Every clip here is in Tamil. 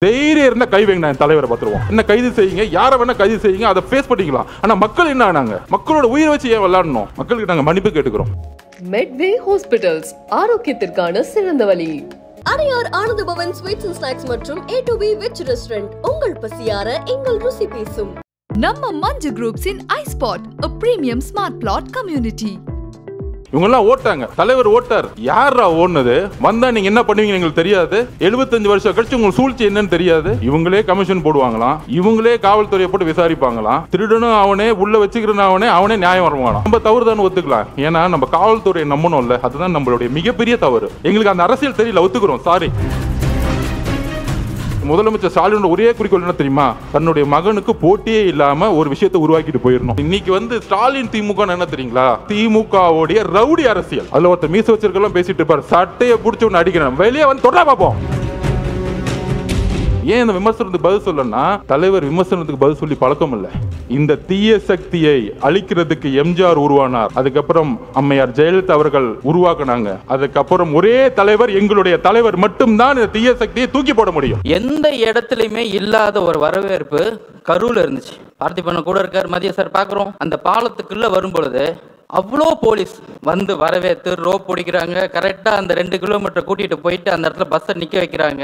தைரியம் இருந்தா கை வைங்க, நான் தலைவரை பார்த்துருவோம். என்ன கைது செய்யுங்க, யாரை வேணா கைது செய்யுங்க, அதை ஃபேஸ் பண்ணிக்கலாம். ஆனா மக்கள் என்ன ஆனாங்க? மக்களோட உயிரை வச்சு ஏன் விளையாடணும்? மக்களுக்கு நாங்க மன்னிப்பு கேட்டுக்கிறோம். மெட்வே ஹாஸ்பிட்டல்ஸ், ஆரோக்கியத்திற்கான சிறந்த வழி. Adyar Ananda Pawan sweets and snacks மற்றும் A2B வெஜ் ரெஸ்டாரண்ட். உங்கள் பசியார எங்கள் ருசி பேசும். நம்ம மஞ்சு குரூப்ஸின் ஐஸ்பாட், a premium smart plot community. இவங்கெல்லாம் ஓட்டாங்க, தலைவர் ஓட்டார். யாரா ஓடுனது? வந்தா நீங்க என்ன பண்ணுவீங்க எங்களுக்கு தெரியாது. 75 வருஷம் கழிச்சு உங்களுக்கு சூழ்ச்சி என்னன்னு தெரியாது. இவங்களே கமிஷன் போடுவாங்களாம், இவங்களே காவல்துறையை போட்டு விசாரிப்பாங்களாம். திருடனும் அவனே, உள்ள வச்சுக்கிறனும் அவனே நியாயம் வருவாங்களாம். நம்ம தவறு தான் ஒத்துக்கலாம், ஏன்னா நம்ம காவல்துறையை நம்பணும்ல. அதுதான் நம்மளுடைய மிகப்பெரிய தவறு. எங்களுக்கு அந்த அரசியல் தெரியல, ஒத்துக்கிறோம், சாரி. முதலமைச்சர் ஸ்டாலினோட ஒரே குறிக்கோள் என்ன தெரியுமா? தன்னுடைய மகனுக்கு போட்டியே இல்லாம ஒரு விஷயத்தை உருவாக்கிட்டு போயிடணும். இன்னைக்கு ஸ்டாலின் திமுக என்ன தெரியுங்களா? திமுகவுடைய ரவுடி அரசியல். அதுல ஒருத்தர் மீச வச்சிருக்கலாம் பேசிட்டு இருப்பாரு, சட்டையை பிடிச்சி ஒன்று அடிக்கிறேன், வெளியே வந்து தொடர பார்ப்போம். ஏன் இந்த விமர்சனத்துக்கு பதில் சொல்லனா, தலைவர் விமர்சனத்துக்கு பதில் சொல்லி பழக்கம் இல்லை. இந்த தீய சக்தியை அழிக்கிறதுக்கு எம்ஜிஆர் உருவானார், அதுக்கப்புறம் அம்மையார் ஜெயலலிதா அவர்கள் உருவாக்குனாங்க. அதுக்கப்புறம் ஒரே தலைவர், எங்களுடைய தலைவர் மட்டும்தான் இந்த தீய சக்தியை தூக்கி போட முடியும். எந்த இடத்துலையுமே இல்லாத ஒரு வரவேற்பு கரூர்ல இருந்துச்சு. பார்த்திபன் கூட இருக்கார், மதிய சார் பார்க்குறோம். அந்த பாலத்துக்குள்ள வரும் பொழுது அவ்வளோ போலீஸ் வந்து வரவேற்று ரோப் பிடிக்கிறாங்க. கரெக்டாக அந்த 2 கிலோமீட்டர் கூட்டிகிட்டு போயிட்டு அந்த இடத்துல பஸ்ஸை நிற்க வைக்கிறாங்க.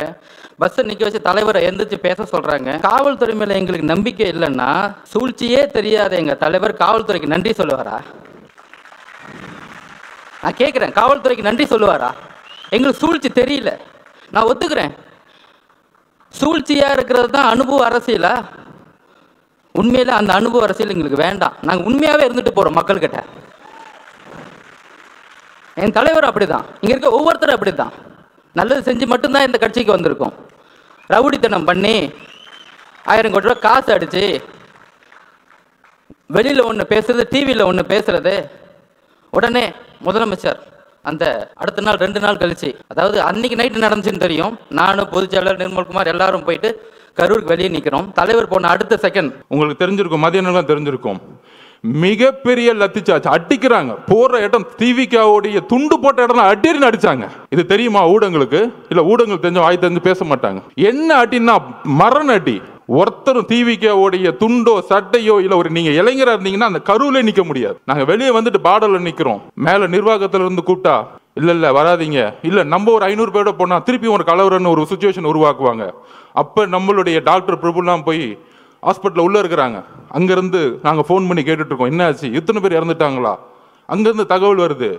பஸ்ஸை நிற்க வச்சு தலைவரை எந்திரிச்சு பேச சொல்கிறாங்க. காவல்துறை மேலே எங்களுக்கு நம்பிக்கை இல்லைன்னா, சூழ்ச்சியே தெரியாத எங்கள் தலைவர் காவல்துறைக்கு நன்றி சொல்லுவாரா? நான் கேட்குறேன், காவல்துறைக்கு நன்றி சொல்லுவாரா? எங்களுக்கு சூழ்ச்சி தெரியல, நான் ஒத்துக்கிறேன். சூழ்ச்சியாக இருக்கிறது தான் அனுபவ அரசியலா? உண்மையில அந்த அனுபவ அரசியல் எங்களுக்கு வேண்டாம். நாங்கள் உண்மையாகவே இருந்துட்டு போகிறோம் மக்கள்கிட்ட. என் தலைவர் அப்படிதான், இங்க இருக்க ஒவ்வொருத்தரும் அப்படிதான். நல்லது செஞ்சு மட்டும்தான் இந்த கட்சிக்கு வந்திருக்கோம். ரவுடித்தனம் பண்ணி 1000 கோடி ரூபா காசு அடிச்சு வெளியில ஒன்று பேசுறது, டிவியில் ஒன்று பேசுறது, உடனே முதலமைச்சர் அந்த அடுத்த நாள் 2 நாள் கழிச்சு, அதாவது அன்னைக்கு நைட்டு நடந்துச்சுன்னு தெரியும். நானும் பொதுச்செயலாளர் நிர்மல்குமார் எல்லாரும் போயிட்டு கரூருக்கு வெளியே நிற்கிறோம். தலைவர் போன அடுத்த செகண்ட் உங்களுக்கு தெரிஞ்சிருக்கும், மதியம் தெரிஞ்சிருக்கும், மிகப்பெரிய லத்திச்சாச்சு அடிக்கிறாங்க. போற இடம் திவிகாவுடைய துண்டு போட்ட இடம் அடின்னு அடிச்சாங்க. இது தெரியுமா ஊடகங்களுக்கு? இல்ல ஊடகங்கள் தெரிஞ்ச வாய் தெரிஞ்சு பேச மாட்டாங்க. என்ன அடின்னா மரண அடி. ஒருத்தரும் திவிகாவுடைய துண்டோ சட்டையோ இல்ல ஒரு நீங்க இளைஞரா இருந்தீங்கன்னா அந்த கருவிலே நிக்க முடியாது. நாங்க வெளியே வந்துட்டு பார்டர்ல நிக்கிறோம். மேல நிர்வாகத்துல இருந்து கூப்பிட்டா இல்ல வராதீங்க, இல்ல நம்ம ஒரு 500 பேரோட போனா திருப்பி ஒரு கலவரன்னு ஒரு சுச்சுவேஷன் உருவாக்குவாங்க. அப்ப நம்மளுடைய டாக்டர் பிரபுலாம் போய் ஹாஸ்பிட்டல் உள்ள இருக்கிறாங்க. அங்கிருந்து நாங்க போன் பண்ணி கேட்டுட்டு இருக்கோம், என்ன ஆச்சு, இத்தனை பேர் இறந்துட்டாங்களா? அங்கிருந்து தகவல் வருது,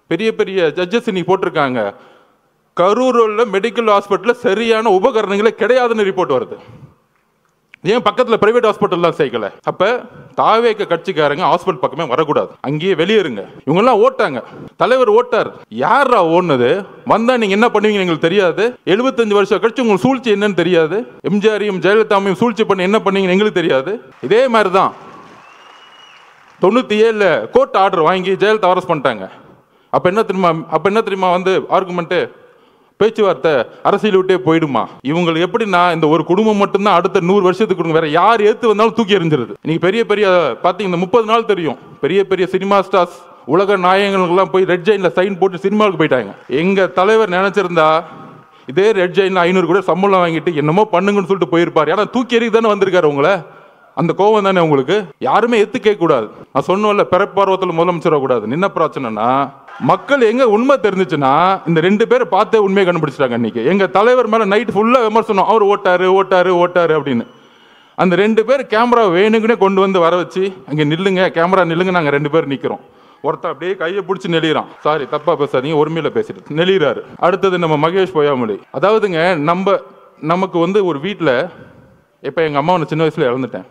பெரிய பெரிய ஜட்ஜஸ் இன்னைக்கு போட்டிருக்காங்க, கரூர்ல மெடிக்கல் ஹாஸ்பிட்டல்ல சரியான உபகரணங்களே கிடையாதுன்னு ரிப்போர்ட் வருது. ஏன் பக்கத்துல பிரைவேட் ஹாஸ்பிட்டல்லாம் சேர்க்கல? அப்ப தாவேக கட்சிக்காரங்க ஹாஸ்பிட்டல் பக்கமே வரக்கூடாது, அங்கேயே வெளியேறுங்க. இவங்க எல்லாம் ஓட்டாங்க, தலைவர் ஓட்டார். யாரா ஓடுனது? வந்தா நீங்க என்ன பண்ணுவீங்க எங்களுக்கு தெரியாது. 75 வருஷம் கழிச்சு உங்களுக்கு சூழ்ச்சி என்னன்னு தெரியாது. எம்ஜிஆரையும் ஜெயலலிதாவையும் சூழ்ச்சி பண்ணி என்ன பண்ணீங்கன்னு எங்களுக்கு தெரியாது. இதே மாதிரிதான் 97 கோர்ட் ஆர்டர் வாங்கி ஜெயலலிதா அரெஸ்ட் பண்ணிட்டாங்க. அப்ப என்ன தெரியுமா ஆர்குமெண்ட், பேச்சுவார்த்தை அரசியல் விட்டே போயிடுமா? இவங்களுக்கு எப்படின்னா, இந்த ஒரு குடும்பம் மட்டும்தான் அடுத்த 100 வருஷத்துக்கு வேற யார் ஏத்து வந்தாலும் தூக்கி எறிஞ்சிருது. நீங்க பெரிய பாத்தீங்கன்னா 30 நாள் தெரியும், பெரிய பெரிய சினிமா ஸ்டார்ஸ், உலக நாயகங்களுக்கெல்லாம் போய் ரெட் ஜெயின்ல சைன் போட்டு சினிமாவுக்கு போயிட்டாங்க. எங்க தலைவர் நினைச்சிருந்தா இதே ரெட் ஜெயின்ல 500 கூட சம்பளம் வாங்கிட்டு என்னமோ பண்ணுங்கன்னு சொல்லிட்டு போயிருப்பாரு. ஏன்னா தூக்கி எறிக்கு தானே வந்திருக்காரு. உங்களை அந்த கோவம் தானே உங்களுக்கு. யாருமே எத்து கேட்க கூடாது. நான் சொன்னோம்ல, பிறப்பார்வத்தில் முதலமைச்சர் கூடாது. என்ன பிரச்சனைனா, மக்கள் எங்க உண்மை தெரிஞ்சிச்சுன்னா இந்த 2 பேரை பார்த்தே உண்மையை கண்டுபிடிச்சிட்டாங்க. இன்னைக்கு எங்க தலைவர் மேல நைட் ஃபுல்லா விமர்சனம், அவர் ஓட்டாரு அப்படின்னு. அந்த 2 பேர் கேமரா வேணுங்கன்னே கொண்டு வந்து வர வச்சு, அங்க நில்லுங்க, கேமரா நில்லுங்க, நாங்க 2 பேர் நிக்கிறோம். ஒருத்தர் அப்படியே கையை பிடிச்சி நெளிறான், சாரி தப்பா பேசாதீங்க, ஒருமையில பேசிட்டு நெளிறாரு. அடுத்தது நம்ம மகேஷ் பொய்யாமொழி. அதாவதுங்க, நமக்கு ஒரு வீட்டில், இப்ப எங்க அம்மா சின்ன வயசுல இறந்துட்டேன்.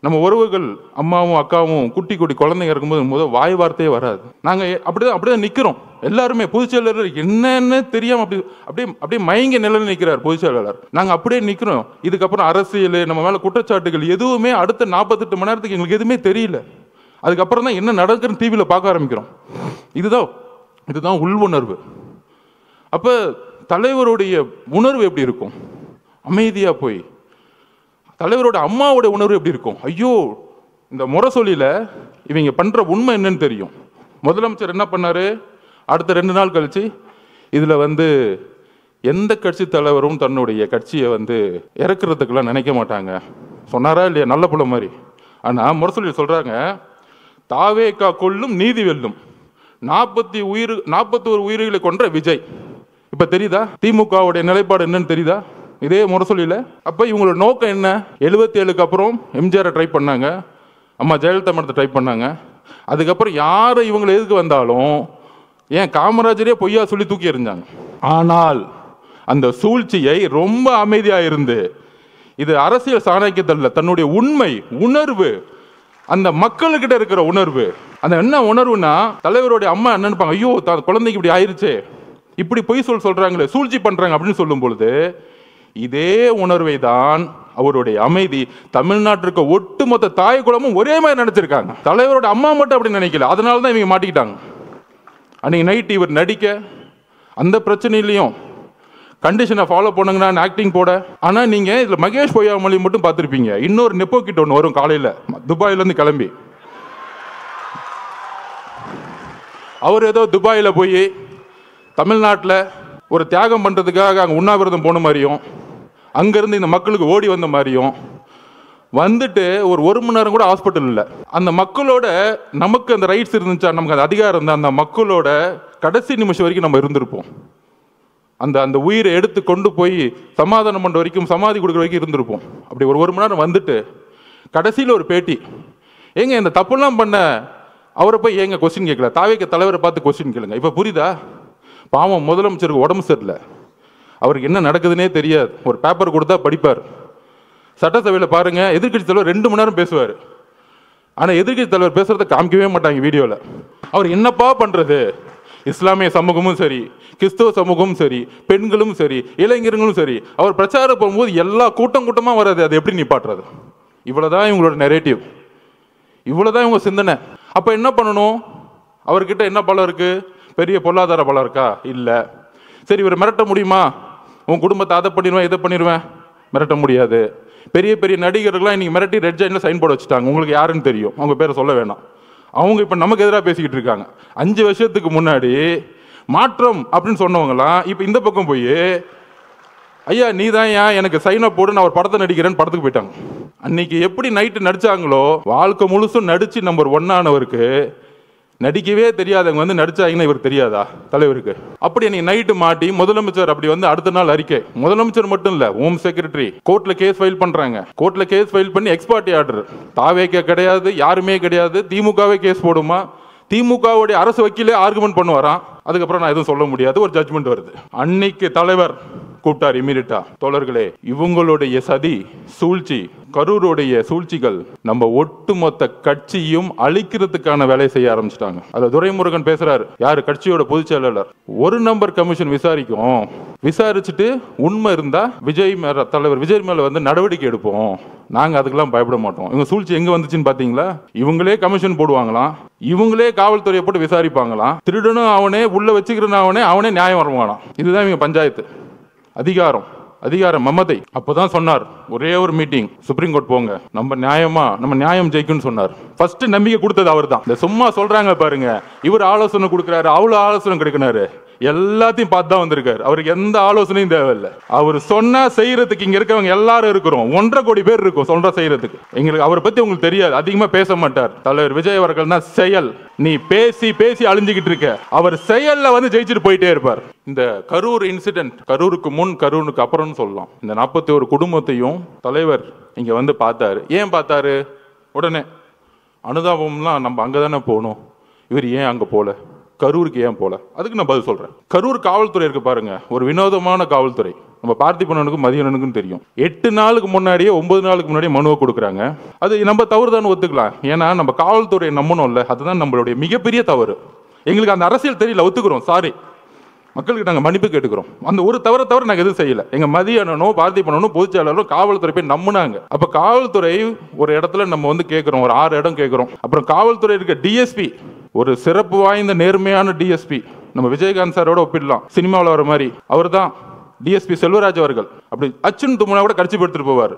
நம்ம உறவுகள் அம்மாவும் அக்காவும் குட்டி குழந்தைங்க இருக்கும்போது வாய் வார்த்தையே வராது. நாங்க அப்படிதான் நிக்கிறோம் எல்லாருமே. பொதுச்செயலாளர் என்னன்னு தெரியாம அப்படியே மயங்க நிலையில நிக்கிறார் பொதுச்செயலாளர். நாங்க அப்படியே நிக்கிறோம். இதுக்கப்புறம் அரசியல், நம்ம மேல குற்றச்சாட்டுகள் எதுவுமே அடுத்த 48 மணி நேரத்துக்கு எங்களுக்கு எதுவுமே தெரியல. அதுக்கப்புறம் தான் என்ன நடக்குதுன்னு டிவியில பார்க்க ஆரம்பிக்கிறோம். இதுதான் உள் உணர்வு. அப்ப தலைவருடைய உணர்வு எப்படி இருக்கும்? அமைதியா போய் தலைவரோட அம்மாவோட உணர்வு எப்படி இருக்கும்? ஐயோ, இந்த முரசொலியில இவங்க பண்ற உண்மை என்னன்னு தெரியும். முதலமைச்சர் என்ன பண்ணாரு? அடுத்த 2 நாள் கழிச்சு இதுல எந்த கட்சி தலைவரும் தன்னுடைய கட்சியை வந்து இறக்குறதுக்கெல்லாம் நினைக்க மாட்டாங்க. சொன்னாரா இல்லையா? நல்ல புள்ள மாதிரி. ஆனால் முரசொலி சொல்கிறாங்க, தாவேகா கொல்லும் நீதி வெல்லும், 41 உயிர்களை கொன்ற விஜய். இப்போ தெரியுதா திமுகவுடைய நிலைப்பாடு என்னன்னு தெரியுதா? இதே முரசொலியில். அப்போ இவங்களோட நோக்கம் என்ன? 77க்கு அப்புறம் எம்ஜிஆரை ட்ரை பண்ணாங்க, அம்மா ஜெயலலிதா மடத்தை ட்ரை பண்ணாங்க. அதுக்கப்புறம் யார் இவங்களை எதுக்கு வந்தாலும் ஏன் காமராஜரே பொய்யா சொல்லி தூக்கி எறிஞ்சாங்க. ஆனால் அந்த சூழ்ச்சியை ரொம்ப அமைதியாக இருந்து, இது அரசியல் சாணக்கியத்தில் தன்னுடைய உண்மை உணர்வு, அந்த மக்கள்கிட்ட இருக்கிற உணர்வு, அந்த என்ன உணர்வுனா, தலைவருடைய அம்மா என்ன நினைப்பாங்க, ஐயோ குழந்தைக்கு இப்படி ஆயிருச்சே, இப்படி பொய் சொல்றாங்களே, சூழ்ச்சி பண்றாங்க அப்படின்னு சொல்லும் பொழுது, இதே உணர்வை தான் அவருடைய அமைதி தமிழ்நாட்டிற்கு ஒட்டுமொத்த தாய் குலமும் ஒரே மாதிரி நினைச்சிருக்காங்க. தலைவரோட அம்மா மட்டும் அப்படி நினைக்கல. அதனால தான் இவங்க மாட்டிக்கிட்டாங்க. அன்னைக்கு நைட் இவர் நடிக்க அந்த பிரச்சனையிலையும் கண்டிஷனை ஃபாலோ பண்ணுங்கன்னா ஆக்டிங் போட. ஆனால் நீங்கள் இதில் மகேஷ் பொய்யாமொழி மட்டும் பார்த்துருப்பீங்க. இன்னொரு நெப்போ கிட்ட ஒன்று வரும் காலையில் துபாயிலேருந்து கிளம்பி. அவர் ஏதோ துபாயில் போய் தமிழ்நாட்டில் ஒரு தியாகம் பண்ணுறதுக்காக அங்கே உண்ணாவிரதம் போன மாதிரியும், அங்கேருந்து இந்த மக்களுக்கு ஓடி வந்த மாதிரியும் வந்துட்டு ஒரு மணி நேரம் கூட ஹாஸ்பிட்டல் இல்லை. அந்த மக்களோட நமக்கு அந்த ரைட்ஸ் இருந்துச்சா, நமக்கு அந்த அதிகாரம் இருந்தால் அந்த மக்களோட கடைசி நிமிஷம் வரைக்கும் நம்ம இருந்திருப்போம். அந்த உயிரை எடுத்து கொண்டு போய் சமாதானம் பண்ணுற வரைக்கும், சமாதி கொடுக்குற வரைக்கும் இருந்திருப்போம். அப்படி ஒரு மணி நேரம் வந்துட்டு கடைசியில் ஒரு பேட்டி, ஏங்க இந்த தப்புலாம் பண்ண அவரை போய் ஏங்க கொஸ்டின் கேட்கல, தாவேக தலைவரை பார்த்து கொஸ்டின் கேளுங்க. இப்போ புரியுதா? பாவம் முதலமைச்சருக்கு உடம்பு சரியில்லை, அவருக்கு என்ன நடக்குதுன்னே தெரியாது. ஒரு பேப்பர் கொடுத்தா படிப்பார். சட்டசபையில் பாருங்க, எதிர்கட்சி தலைவர் 2 மணி நேரம் பேசுவார். ஆனால் எதிர்கட்சி தலைவர் பேசுறதை காமிக்கவே மாட்டாங்க வீடியோவில். அவர் என்னப்பா பண்ணுறது? இஸ்லாமிய சமூகமும் சரி, கிறிஸ்தவ சமூகமும் சரி, பெண்களும் சரி, இளைஞர்களும் சரி, அவர் பிரச்சாரம் போகும்போது எல்லா கூட்டமாக வராது. அது எப்படி நிப்பாட்டுறது? இவ்வளோதான் இவங்களோட நெரேட்டிவ், இவ்வளோதான் இவங்க சிந்தனை. அப்போ என்ன பண்ணணும்? அவர்கிட்ட என்ன பலம் இருக்குது? பெரிய பொருளாதார பலம் இருக்கா? இல்லை. சரி, இவர் மிரட்ட முடியுமா? உன் குடும்பத்தை அதை பண்ணிடுவேன் இதை பண்ணிடுவேன், மிரட்ட முடியாது. பெரிய பெரிய நடிகர்கள்லாம் இன்னைக்கு மிரட்டி ரெட் ஜெயினில் சைன் போர்டு வச்சுட்டாங்க. உங்களுக்கு யாருன்னு தெரியும், அவங்க பேரை சொல்ல வேணாம். அவங்க இப்போ நமக்கு எதிராக பேசிக்கிட்டு இருக்காங்க. 5 வருஷத்துக்கு முன்னாடி மாற்றம் அப்படின்னு சொன்னவங்களாம் இப்போ இந்த பக்கம் போய், ஐயா நீ தான் ஏன் எனக்கு சைன் அப் போடு, நான் ஒரு படத்தை நடிக்கிறேன்னு படத்துக்கு போயிட்டாங்க. அன்னைக்கு எப்படி நைட்டு நடிச்சாங்களோ, வாழ்க்கை முழுசும் நடிச்சு நம்பர் 1 ஆனவருக்கு நடிக்கவே தெரியாதவங்க வந்து நடிச்சாங்கன்னா இவர் தெரியாதா தலைவருக்கு? அப்படி அன்னைக்கு நைட்டு மாட்டி முதலமைச்சர் அப்படி வந்து அடுத்த நாள் அறிக்கை, முதலமைச்சர் மட்டும் இல்ல, ஹோம் செக்ரட்டரி கோர்ட்ல கேஸ் ஃபைல் பண்றாங்க. கோர்ட்ல கேஸ் ஃபைல் பண்ணி எக்ஸ்பார்ட்டி ஆர்டர், தாவேக்கே கிடையாது, யாருமே கிடையாது, திமுகவே கேஸ் போடுமா, திமுகவுடைய அரசு வக்கீலே ஆர்குமெண்ட் பண்ணுவாராம். அதுக்கப்புறம் நான் எதுவும் சொல்ல முடியாது, ஒரு ஜட்மெண்ட் வருது. அன்னைக்கு தலைவர் கூப்பிட்டார் இமீடியட்டா, தோழர்களே இவங்களுடைய சதி சூழ்ச்சி, கரூருடைய சூழ்ச்சிகள் நம்ம ஒட்டுமொத்த கட்சியும் அழிக்கிறதுக்கான வேலையை செய்ய ஆரம்பிச்சிட்டாங்க. அதுல துரைமுருகன் பேசுறாரு, யாரு கட்சியோட பொதுச் செயலாளர், ஒரு நம்பர் கமிஷன் விசாரிக்கும், விசாரிச்சுட்டு உண்மை இருந்தா விஜய் மேல, தலைவர் விஜய் மேல வந்து நடவடிக்கை எடுப்போம், நாங்க அதுக்கெல்லாம் பயப்பட மாட்டோம். இவங்க சூழ்ச்சி எங்க வந்துச்சுன்னு பாத்தீங்களா? இவங்களே கமிஷன் போடுவாங்களாம், இவங்களே காவல்துறையை போட்டு விசாரிப்பாங்களாம், திருடனும் அவனே, உள்ள வச்சுக்கிறனும் அவனே, அவனே நியாயம் வருவாங்களாம். இதுதான் இவங்க பஞ்சாயத்து. அதிகாரம் மமதை. அப்பதான் சொன்னார், ஒரே ஒரு மீட்டிங், சுப்ரீம் கோர்ட் போங்க, நம்ம நியாயம் ஜெயிக்கும்னு சொன்னார். ஃபர்ஸ்ட் நம்பிக்கை கொடுத்தது அவர் தான். இந்த சும்மா சொல்றாங்க பாருங்க, இவர் ஆலோசனை கொடுக்கிறாரு, அவ்வளவு ஆலோசனை கிடைக்கிறாரு, எல்லாத்தையும் பார்த்து தான் வந்திருக்காரு. அவருக்கு எந்த ஆலோசனையும் தேவையில்லை. அவர் சொன்னா செய்யறதுக்கு இங்க இருக்கவங்க எல்லாரும் இருக்கிறோம், 1.5 கோடி பேர் இருக்கும் சொல்ற செய்யறதுக்கு. எங்களுக்கு அவரை பத்தி உங்களுக்கு தெரியாது, அதிகமா பேச மாட்டார். தலைவர் விஜய் அவர்கள் தான் செயல். நீ பேசி அழிஞ்சுக்கிட்டு இருக்க, அவர் செயல்ல வந்து ஜெயிச்சுட்டு போயிட்டே இருப்பார். இந்த கரூர் இன்சிடென்ட், கரூருக்கு முன் கரூருக்கு அப்புறம்னு சொல்லலாம். இந்த 41 குடும்பத்தையும் தலைவர் இங்க வந்து பார்த்தாரு. ஏன் பார்த்தாரு? உடனே அனுதாபம்லாம் நம்ம அங்கதானே போகணும், இவர் ஏன் அங்க போல, கரூருக்கு ஏன் போல? அதுக்கு நான் பதில் சொல்றேன். கரூர் காவல்துறை இருக்கு பாருங்க, ஒரு வினோதமான காவல்துறை. நம்ம பார்த்திபனுக்கும் மதியனுக்கும் தெரியும். 8 நாளுக்கு முன்னாடியே 9 நாளுக்கு முன்னாடியே மனுவை கொடுக்குறாங்க. அது நம்ம தவறு தான் ஒத்துக்கலாம், ஏன்னா நம்ம காவல்துறையை நம்பணும்ல, அதுதான் நம்மளுடைய மிகப்பெரிய தவறு. எங்களுக்கு அந்த அரசியல் தெரியல, ஒத்துக்கிறோம், சாரி, மக்களுக்கு நாங்கள் மன்னிப்பு கேட்டுக்கிறோம். அந்த ஒரு தவிர நாங்கள் எதுவும் செய்யல. எங்க மதியனும் பார்த்திபனும் பொதுச் செயலாளரும் காவல்துறை போய் நம்பினாங்க. அப்ப காவல்துறை ஒரு இடத்துல நம்ம வந்து கேட்கிறோம், ஒரு 6 இடம் கேட்கிறோம். அப்புறம் காவல்துறை இருக்க டிஎஸ்பி, ஒரு சிறப்பு வாய்ந்த நேர்மையான டிஎஸ்பி, நம்ம விஜயகாந்த் சாரோட ஒப்பிடலாம், சினிமாவில் வர மாதிரி. அவர் தான் டிஎஸ்பி செல்வராஜ் அவர்கள். அப்படி அச்சுன்னு தும்முனா கூட கட்சி எடுத்துட்டு போவார்.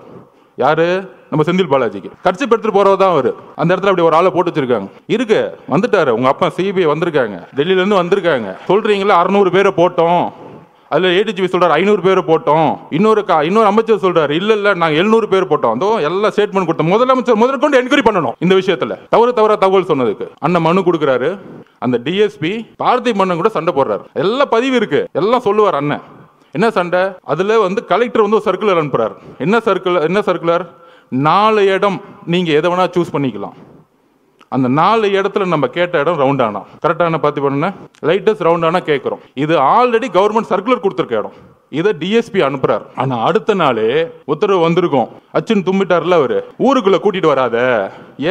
யாரு? நம்ம செந்தில் பாலாஜிக்கு கட்சி எடுத்துட்டு போறவர் தான் அவரு. அந்த இடத்துல அப்படி ஒரு ஆளை போட்டு வச்சிருக்காங்க. இருக்கு, வந்துட்டாரு உங்க அப்பா, சிபிஐ வந்திருக்காங்க, டெல்லியில இருந்து வந்திருக்காங்க. சொல்றீங்களா 600 பேரை போட்டோம், அதுல ஏடிஜிபி சொல்றாரு 500 பேர் போட்டோம், இன்னொரு அமைச்சர் சொல்றாரு இல்ல நாங்க 700 பேர் போட்டோம். அதோ எல்லாம் ஸ்டேட்மெண்ட் கொடுத்தோம். முதலமைச்சர் முதற்கொண்டு என்கொயரி பண்ணணும் இந்த விஷயத்துல, தவறா தகவல் சொன்னதுக்கு. அண்ணன் மனு கொடுக்குறாரு. அந்த டிஎஸ்பி பார்த்திப மன்னன் கூட சண்டை போடுறாரு. எல்லாம் பதிவு இருக்கு, எல்லாம் சொல்லுவார் அண்ணன். என்ன சண்டை? அதுல கலெக்டர் ஒரு சர்க்குலர் அனுப்புறாரு. என்ன சர்க்குலர்? 4 இடம் நீங்க எதை வேணா சூஸ் பண்ணிக்கலாம். அந்த 4 இடத்துல நம்ம கேட்ட இடம் ரவுண்டானா, கரெக்டான பார்த்து பண்ண லைட்டஸ்ட் ரவுண்டானா கேட்கிறோம். இது ஆல்ரெடி கவர்மெண்ட் சர்க்குலர் கொடுத்துருக்க இடம். இதை டிஎஸ்பி அனுப்புறாரு. ஆனா அடுத்த நாளே உத்தரவு வந்திருக்கும். அச்சுன்னு தும்பிட்டார்ல அவரு, ஊருக்குள்ள கூட்டிட்டு வராத.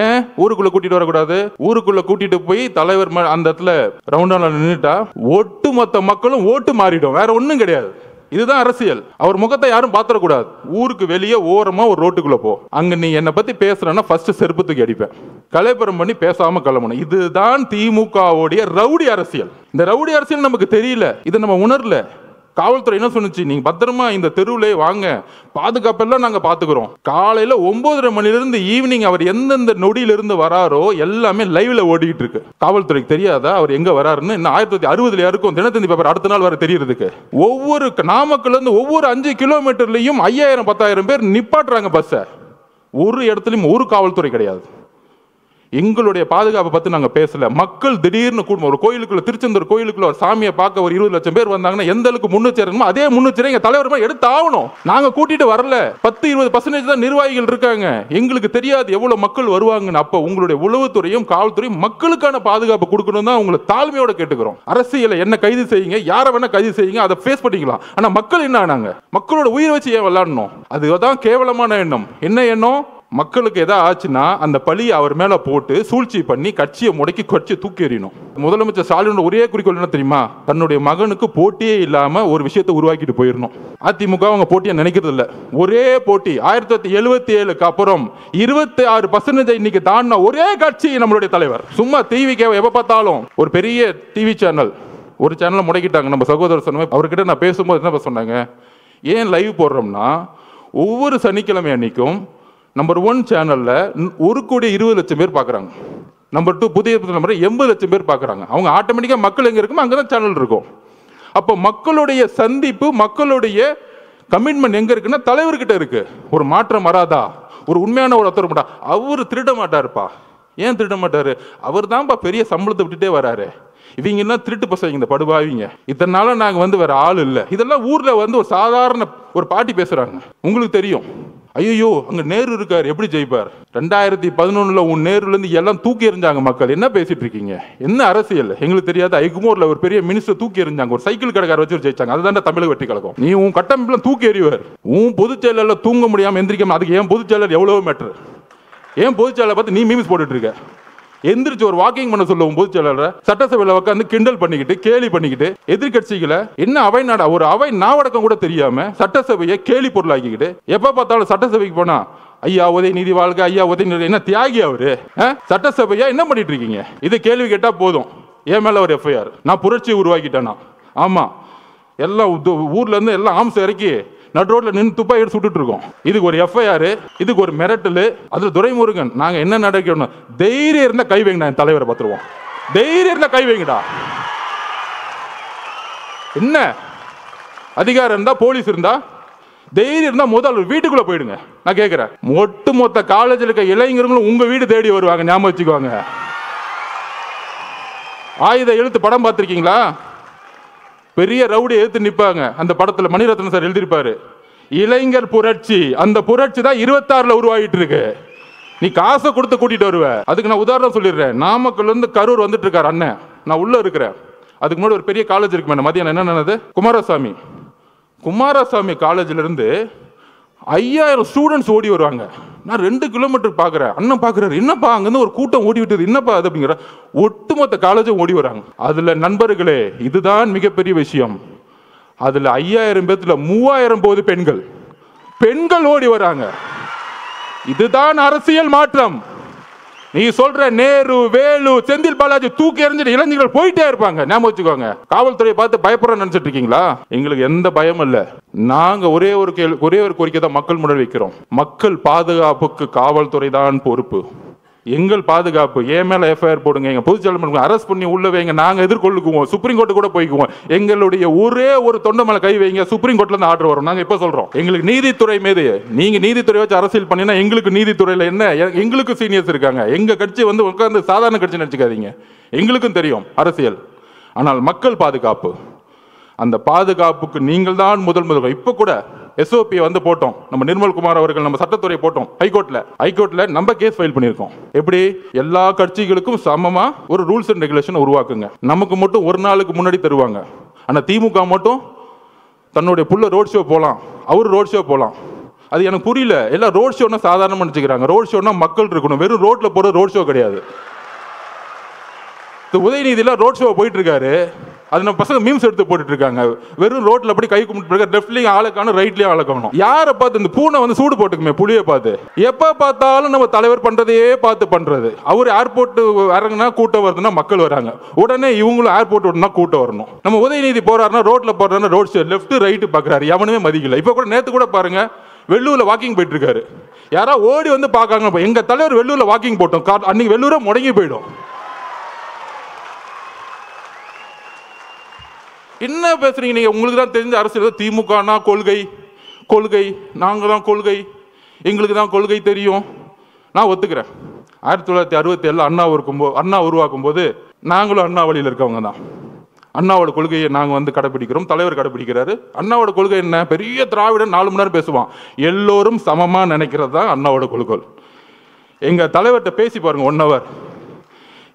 ஏன் ஊருக்குள்ள கூட்டிட்டு வரக்கூடாது? ஊருக்குள்ள கூட்டிட்டு போய் தலைவர் அந்த இடத்துல ரவுண்டானா நின்றுட்டா ஒட்டுமொத்த மக்களும் ஓட்டு மாறிடும். வேற ஒண்ணும் கிடையாது. இதுதான் அரசியல். அவர் முகத்தை யாரும் பாத்திரக்கூடாது. ஊருக்கு வெளியே ஓரமா ஒரு ரோட்டுக்குள்ள போ, அங்க நீ என்னை பத்தி பேசுறன்னா ஃபர்ஸ்ட் செருப்பத்துக்கு அடிப்பேன், கலைபுரம் பண்ணி பேசாம கிளம்பணும். இதுதான் திமுகவுடைய ரவுடி அரசியல். இந்த ரவுடி அரசியல் நமக்கு தெரியல, இதை நம்ம உணரல. காவல்துறை என்ன சொன்னுச்சு? நீங்க பத்திரமா இந்த தெருவிலே வாங்க, பாதுகாப்பெல்லாம் நாங்க பாத்துக்கிறோம். காலையில 9:30 மணிலிருந்து ஈவினிங் அவர் எந்தெந்த நொடியிலிருந்து வராரோ எல்லாமே லைவ்ல ஓடிக்கிட்டு இருக்கு. காவல்துறைக்கு தெரியாதா அவர் எங்க வராருன்னு? 1960 யாருக்கும் தினத்தந்தி பேப்பர் அடுத்த நாள் வர தெரியறதுக்கு. ஒவ்வொரு நாமக்கல்ல இருந்து ஒவ்வொரு 5 கிலோமீட்டர்லயும் 5000-10,000 பேர் நிப்பாட்டுறாங்க பஸ்ஸை. ஒரு இடத்துலயும் ஒரு காவல்துறை கிடையாது. எங்களுடைய பாதுகாப்பை பத்தி நாங்க பேசல. மக்கள் திடீர்னு கூடும். ஒரு கோயிலுக்குள்ள, திருச்செந்தூர் கோயிலுக்குள்ள ஒரு சாமியை பார்க்க ஒரு 20 லட்சம் பேர் வந்தாங்கன்னா எந்த அளவுக்கு முன்னெச்சரிக்கணுமோ அதே முன்னெச்சரிக்கை எங்க தலைவர் எடுத்து ஆகணும். நாங்க கூட்டிட்டு வரல. 10-20% தான் நிர்வாகிகள் இருக்காங்க. எங்களுக்கு தெரியாது எவ்வளவு மக்கள் வருவாங்கன்னு. அப்ப உங்களுடைய உளவுத்துறையும் காவல்துறையும் மக்களுக்கான பாதுகாப்பு கொடுக்கணும் தான் உங்களை தாழ்மையோட கேட்டுக்கிறோம். அரசியலை என்ன கைது செய்யுங்க, யாரை வேணா கைது செய்யுங்க, அதை ஃபேஸ் பண்ணிக்கலாம். ஆனா மக்கள் என்ன ஆனாங்க? மக்களோட உயிரை வச்சு ஏன் விளையாடணும்? அதுதான் கேவலமான எண்ணம். என்ன எண்ணம்? மக்களுக்கு எதாவது ஆச்சுன்னா அந்த பழி அவர் மேல போட்டு சூழ்ச்சி பண்ணி கட்சியை முடக்கி கட்சியை தூக்கி எறியணும். முதலமைச்சர் ஸ்டாலின் ஒரே குறிக்கோள் என்ன தெரியுமா? தன்னுடைய மகனுக்கு போட்டியே இல்லாம ஒரு விஷயத்தை உருவாக்கிட்டு போயிடணும். அதிமுக அவங்க போட்டியை நினைக்கிறது இல்ல. ஒரே போட்டி 1977க்கு அப்புறம் 26% இன்னைக்கு தாண்டின ஒரே கட்சி நம்மளுடைய தலைவர். சும்மா டிவிக்கு எப்ப பார்த்தாலும் ஒரு பெரிய டிவி சேனல் ஒரு சேனலை முடக்கிட்டாங்க. நம்ம சகோதரர் சொன்ன அவர்கிட்ட நான் பேசும்போது என்ன சொன்னாங்க, ஏன் லைவ் போடுறோம்னா ஒவ்வொரு சனிக்கிழமை அன்னைக்கும் நம்பர் 1 சேனல்ல 1,20,00,000 பேர் பார்க்குறாங்க. நம்பர் 2 புதிய நம்பர் 80,00,000 பேர் பார்க்குறாங்க. அவங்க ஆட்டோமேட்டிக்காக மக்கள் எங்கே இருக்குமோ அங்கே தான் சேனல் இருக்கும். அப்போ மக்களுடைய சந்திப்பு, மக்களுடைய கமிட்மெண்ட் எங்கே இருக்குன்னா தலைவர்கிட்ட இருக்கு. ஒரு மாற்றம் வராதா? ஒரு உண்மையான ஒரு ஒருத்தர் மாட்டா. அவர் திருட மாட்டாருப்பா. ஏன் திருட மாட்டாரு? அவர் தான்ப்பா பெரிய சம்பளத்தை விட்டுட்டே வராரு. இவங்க எல்லாம் திருட்டு பசங்க, இந்த படுபாவிங்க. இத்தனை நாள நாங்க வேற ஆள் இல்லை. இதெல்லாம் ஊர்ல ஒரு சாதாரண ஒரு பாட்டி பேசுறாங்க. உங்களுக்கு தெரியும், ஐயோ அங்க நேரு இருக்காரு எப்படி ஜெயிப்பார்? 2011 உன் நேருல இருந்து எல்லாம் தூக்கி எறிஞ்சாங்க மக்கள். என்ன பேசிட்டு இருக்கீங்க? என்ன அரசியல் எங்களுக்கு தெரியாது. ஐகுமோர்ல ஒரு பெரிய மினிஸ்டர் தூக்கி எறிஞ்சாங்க. ஒரு சைக்கிள் கடைக்கார வச்சு ஜெயிச்சாங்க. அதுதான் தமிழக வெற்றி கழகம். நீ உன் கட்டமைப்புல தூக்கி எறிவார். உன் பொதுச் செயலர்ல தூங்க முடியாம எந்திரிக்காம, அதுக்கு ஏன் பொதுச் செயலர் எவ்வளவு மேட்டர்? ஏன் பொதுச் செயலர் பார்த்து நீ மீம்ஸ் போட்டுட்டு இருக்க? எந்திரிச்சு ஒரு வாக்கிங் பண்ண சொல்லுவோம் பொதுச் செயலாளர். சட்டசபையில உட்காந்து கிண்டல் பண்ணிக்கிட்டு கேலி பண்ணிக்கிட்டு எதிர்கட்சிகளை என்ன அவை நாடா, ஒரு அவை நாவடக்கம் கூட தெரியாம சட்டசபையை கேலி பொருளாக்கிக்கிட்டு எப்ப பார்த்தாலும் சட்டசபைக்கு போனா ஐயா உதயநிதி வாழ்க, ஐயா உதயநிதி என்ன தியாகி அவரு? சட்டசபையா என்ன பண்ணிட்டு இருக்கீங்க? இதை கேள்வி கேட்டா போதும், என் மேல ஒரு எஃப்ஐஆர். நான் புரட்சி உருவாக்கிட்டேனா? ஆமா, எல்லாம் ஊர்ல இருந்து எல்லாம் ஆம்ஸ் இறக்கி நடு ரோட்ல நின்று துப்பாக்கி எடுத்து சுட்டுட்டு இருக்கோம். இதுக்கு ஒரு எஃப்ஐஆர், இதுக்கு ஒரு மிரட்டல். அதுல துரைமுருகன் நாங்க என்ன நடக்கணும்? தைரியம் இருந்தா கை வைங்கடா, என் தலைவரை பார்த்துருவோம். தைரியம் இருந்தா கை வைங்கடா. என்ன அதிகாரம் இருந்தா, போலீஸ் இருந்தா, தைரியம் இருந்தா முதல் வீட்டுக்குள்ள போயிடுங்க. நான் கேட்கிறேன், ஒட்டுமொத்த காலேஜில் இருக்க இளைஞர்களும் உங்க வீடு தேடி வருவாங்க, ஞாபகம் வச்சுக்குவாங்க. ஆயுத எழுத்து படம் பார்த்திருக்கீங்களா? பெரிய ரவுடி எழுத்து நிற்பாங்க. அந்த படத்துல மணிரத்னம் சார் எழுதியிருப்பாரு, இளைஞர் புரட்சி. அந்த புரட்சி தான் 26ல உருவாகிட்டு இருக்கு. நீ காசை கொடுத்து கூட்டிட்டு வருவ. அதுக்கு நான் உதாரணம் சொல்லிடுறேன். நாமக்கல்ல இருந்து கரூர் வந்துட்டு இருக்காரு அண்ணன், நான் உள்ள இருக்கிறேன். அதுக்கு முன்னாடி ஒரு பெரிய காலேஜ் இருக்கு மேடம், மதியானம் என்ன நடந்தது? குமாரசாமி காலேஜ்ல இருந்து 5000 ஸ்டூடெண்ட்ஸ் ஓடி வருவாங்க. நான் 2 கிலோமீட்டர் பாக்குறேன். அண்ணன் பாக்குறாரு, என்னப்பா அங்கிருந்து ஒரு கூட்டம் ஓடி விட்டது, என்னப்பா அது அப்படிங்கிற. ஒட்டுமொத்த காலேஜும் ஓடி வராங்க. அதுல நண்பர்களே, இதுதான் மிகப்பெரிய விஷயம். அதுல 5000 பேத்துல 3000 போது பெண்கள் ஓடி வராங்க. இதுதான் அரசியல் மாற்றம். நீ சொல்ற நேரு, வேலு, செந்தில் பாலாஜி தூக்கி எறிஞ்சிட்டு இளைஞர்கள் போயிட்டே இருப்பாங்க. ஞாபகம் வச்சுக்கோங்க. காவல்துறையை பார்த்து பயப்படுற நினைச்சிட்டு இருக்கீங்களா? எங்களுக்கு எந்த பயமும் இல்ல. நாங்க ஒரே ஒரு கோரிக்கை தான் மக்கள் முன்னாடி வைக்கிறோம். மக்கள் பாதுகாப்புக்கு காவல்துறை தான் பொறுப்பு. எங்கள் பாதுகாப்பு, என் மேல எஃப்ஐஆர் போடுங்க, எங்க பொதுச்செயலாளர் அரெஸ்ட் பண்ணி உள்ள வைங்க, நாங்க எதிர்கொள்ளுக்குவோம், சுப்ரீம் கோர்ட்டு கூட போய்க்குவோம், எங்களுடைய ஒரே ஒரு தொண்டை மேல கை வைங்க, சுப்ரீம் கோர்ட்ல இருந்து ஆர்டர் வரும். நாங்க இப்ப சொல்றோம், எங்களுக்கு நீதித்துறை மீது, நீங்க நீதித்துறை வச்சு அரசியல் பண்ணினா எங்களுக்கு நீதித்துறையில என்ன, எங்களுக்கு சீனியர்ஸ் இருக்காங்க. எங்க கட்சி வந்து உட்கார்ந்து சாதாரண கட்சி நினைச்சுக்காதீங்க, எங்களுக்கும் தெரியும் அரசியல். ஆனால் மக்கள் பாதுகாப்பு, அந்த பாதுகாப்புக்கு நீங்கள் தான் முதல் இப்ப கூட எஸ்ஓபி வந்து போட்டோம், நம்ம நிர்மல்குமார் அவர்கள் நம்ம சட்டத்துறை போட்டோம் ஹைகோர்ட்ல நம்ம கேஸ் ஃபைல் பண்ணியிருக்கோம். எப்படி எல்லா கட்சிகளுக்கும் சமமா ஒரு ரூல்ஸ் அண்ட் ரெகுலேஷன் உருவாக்குங்க. நமக்கு மட்டும் ஒரு நாளுக்கு முன்னாடி தருவாங்க. ஆனா திமுக மட்டும் தன்னுடைய புள்ள ரோட் ஷோ போலாம், அவரு ரோட் ஷோ போலாம். அது எனக்கு புரியல. எல்லாம் ரோட் ஷோன்னா சாதாரணமா நினைச்சுக்கிறாங்க. ரோட் ஷோன்னா மக்கள் இருக்கணும், வெறும் ரோட்ல போற ரோட் ஷோ கிடையாது. உதயநிதியில ரோட் ஷோ போயிட்டு இருக்காரு, அது நம்ம பசங்க மீம்ஸ் எடுத்து போட்டுட்டு இருக்காங்க. வெறும் ரோட்ல அப்படி கை கும்பிட்டு லெஃப்ட்லயும் ஆளுக்கான ரைட்லயும் ஆளுக்கணும். யாரை பார்த்து இந்த பூனை வந்து சூடு போட்டுக்குமே புளியை பார்த்து, எப்ப பார்த்தாலும் நம்ம தலைவர் பண்றதையே பார்த்து பண்றது. அவர் ஏர்போர்ட் இறங்குனா கூட்டம் வருதுன்னா மக்கள் வராங்க, உடனே இவங்களும் ஏர்போர்ட் விடனா கூட்டம் வரணும். நம்ம உதயநிதி போறாருன்னா ரோட்ல போறாருன்னா ரோட் ஷோ லெஃப்ட் ரைட் பாக்குறாரு, எவனுமே மதிக்கல. இப்ப கூட நேத்து கூட பாருங்க, வெள்ளூர்ல வாக்கிங் போயிட்டு இருக்காரு, யாரா ஓடி வந்து பாக்காங்க, எங்க தலைவர் வெள்ளூர்ல வாக்கிங் போட்டோம், அன்னைக்கு வெள்ளூர முடங்கி போயிடும். என்ன பேசுறீங்க நீங்க? உங்களுக்கு தான் தெரிஞ்ச அரசியல். திமுகனா கொள்கை கொள்கை, நாங்க தான் கொள்கை, எங்களுக்கு தான் கொள்கை தெரியும். நான் ஒத்துக்கிறேன். 1967 அண்ணா உருவாக்கும் போது நாங்களும் அண்ணா வழியில் இருக்கவங்க தான். அண்ணாவோட கொள்கையை நாங்கள் வந்து கடைபிடிக்கிறோம், தலைவர் கடைபிடிக்கிறாரு. அண்ணாவோட கொள்கை என்ன? பெரிய திராவிடன் 4 மணி நேரம் பேசுவான், எல்லோரும் சமமாக நினைக்கிறது தான் அண்ணாவோட கொள்கை. எங்க தலைவர்கிட்ட பேசி பாருங்க 1 hour.